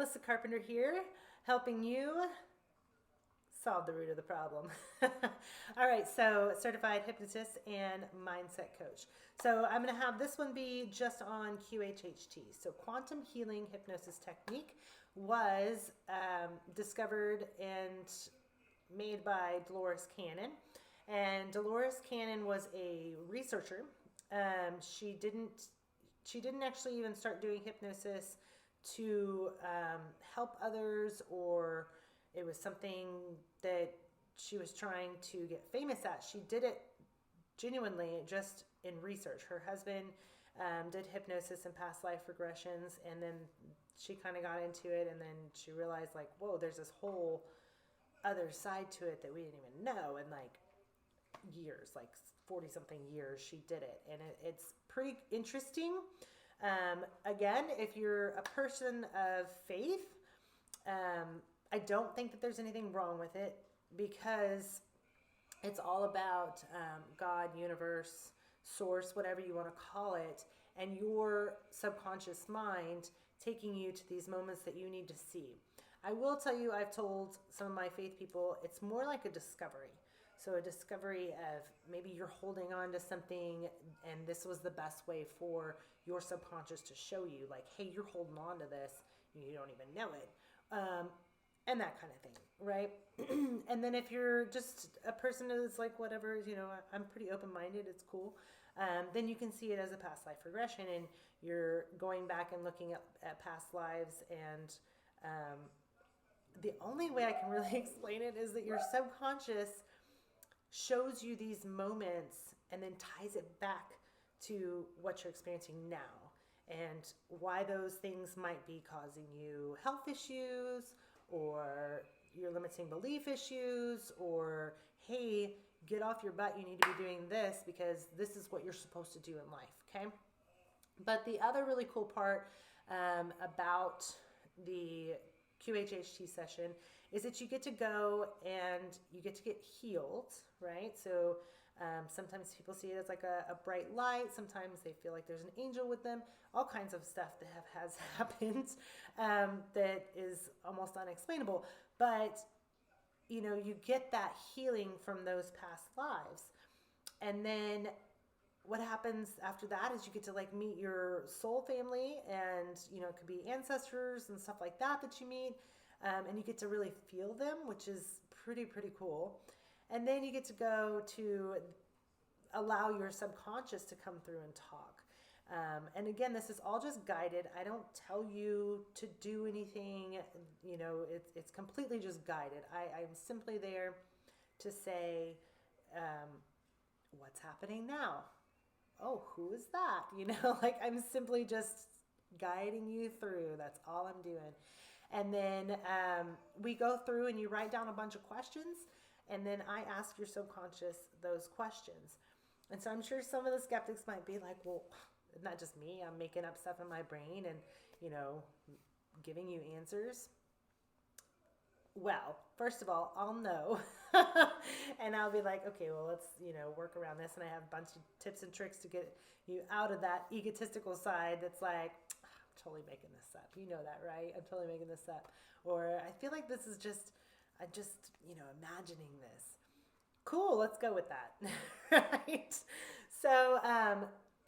Melissa Carpenter here, helping you solve the root of the problem. All right, so certified hypnotist and mindset coach. So I'm going to have this one be just on QHHT. So quantum healing hypnosis technique was discovered and made by Dolores Cannon. And Dolores Cannon was a researcher. She didn't actually even start doing hypnosis to help others, or it was something that she was trying to get famous at. She did it genuinely just in research. Her husband did hypnosis and past life regressions, and then she kind of got into it, and then she realized, like, whoa, there's this whole other side to it that we didn't even know. And like years, like 40 something years, she did it, and it's pretty interesting. Again, if you're a person of faith, I don't think that there's anything wrong with it, because it's all about God, universe, source, whatever you want to call it, and your subconscious mind taking you to these moments that you need to see. I will tell you, I've told some of my faith people, it's more like a discovery. So a discovery of maybe you're holding on to something, and this was the best way for your subconscious to show you, like, hey, you're holding on to this, you don't even know it. And that kind of thing, right? And then if you're just a person who's like, whatever, I'm pretty open-minded, it's cool. Then you can see it as a past life regression, and you're going back and looking at past lives. And the only way I can really explain it is that your subconscious shows you these moments and then ties it back to what you're experiencing now, and why those things might be causing you health issues, or your limiting belief issues, or hey, get off your butt, you need to be doing this because this is what you're supposed to do in life. Okay. But the other really cool part about the QHHT session is that you get to go and you get to get healed, right? So sometimes people see it as like a bright light. Sometimes they feel like there's an angel with them. All kinds of stuff that has happened that is almost unexplainable. But, you get that healing from those past lives. And then what happens after that is you get to like meet your soul family, and it could be ancestors and stuff like that you meet, and you get to really feel them, which is pretty cool. And then you get to go to allow your subconscious to come through and talk. And again, this is all just guided. I don't tell you to do anything, it's completely just guided. I'm simply there to say, what's happening now? Oh, who is that? Like, I'm simply just guiding you through. That's all I'm doing. And then we go through and you write down a bunch of questions, and then I ask your subconscious those questions. And so I'm sure some of the skeptics might be like, well, isn't that just me? I'm making up stuff in my brain and, giving you answers. Well, first of all, I'll know. And I'll be like, okay, well, let's, work around this. And I have a bunch of tips and tricks to get you out of that egotistical side that's like, I'm totally making this up. You know that, right? I'm totally making this up. Or I feel like this is I'm just, imagining this. Cool, let's go with that. Right? So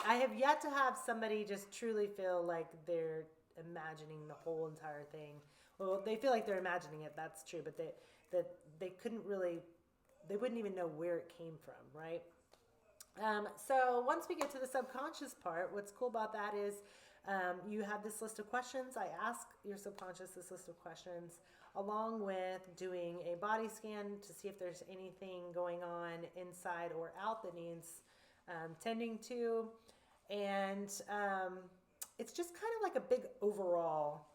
I have yet to have somebody just truly feel like they're imagining the whole entire thing. Well, they feel like they're imagining it, that's true, but they couldn't really, they wouldn't even know where it came from, right? So once we get to the subconscious part, what's cool about that is you have this list of questions. I ask your subconscious this list of questions, along with doing a body scan to see if there's anything going on inside or out that needs tending to. And it's just kind of like a big overall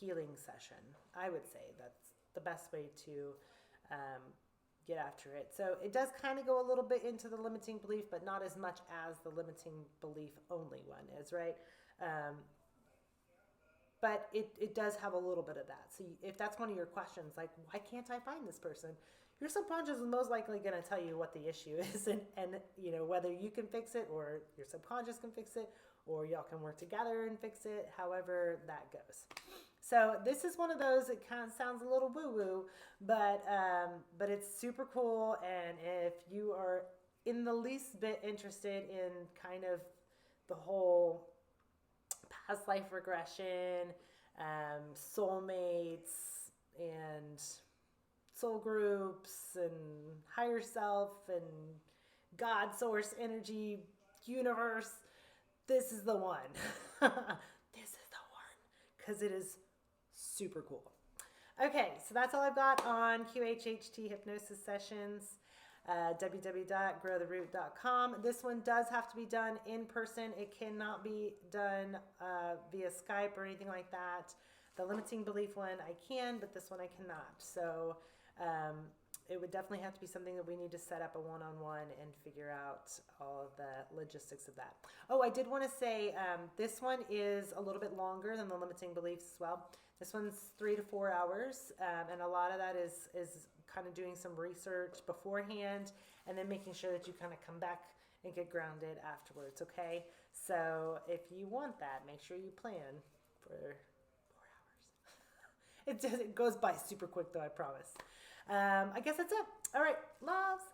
healing session. I would say that's the best way to get after it. So it does kind of go a little bit into the limiting belief, but not as much as the limiting belief only one is, right? But it does have a little bit of that. So if that's one of your questions, like, why can't I find this person? Your subconscious is most likely going to tell you what the issue is, and whether you can fix it or your subconscious can fix it, or y'all can work together and fix it, however that goes. So this is one of those that kind of sounds a little woo-woo, but it's super cool. And if you are in the least bit interested in kind of the whole past life regression, soulmates, and soul groups, and higher self, and God, source, energy, universe, this is the one. This is the one because it is super cool. Okay, so that's all I've got on QHHT hypnosis sessions. www.growtheroot.com. This one does have to be done in person. It cannot be done via Skype or anything like that. The limiting belief one I can, but this one I cannot. So it would definitely have to be something that we need to set up a one-on-one and figure out all of the logistics of that. Oh, I did want to say this one is a little bit longer than the limiting beliefs as well. This one's 3 to 4 hours, and a lot of that is kind of doing some research beforehand and then making sure that you kind of come back and get grounded afterwards, okay? So if you want that, make sure you plan for 4 hours. It goes by super quick though, I promise. I guess that's it. All right, loves.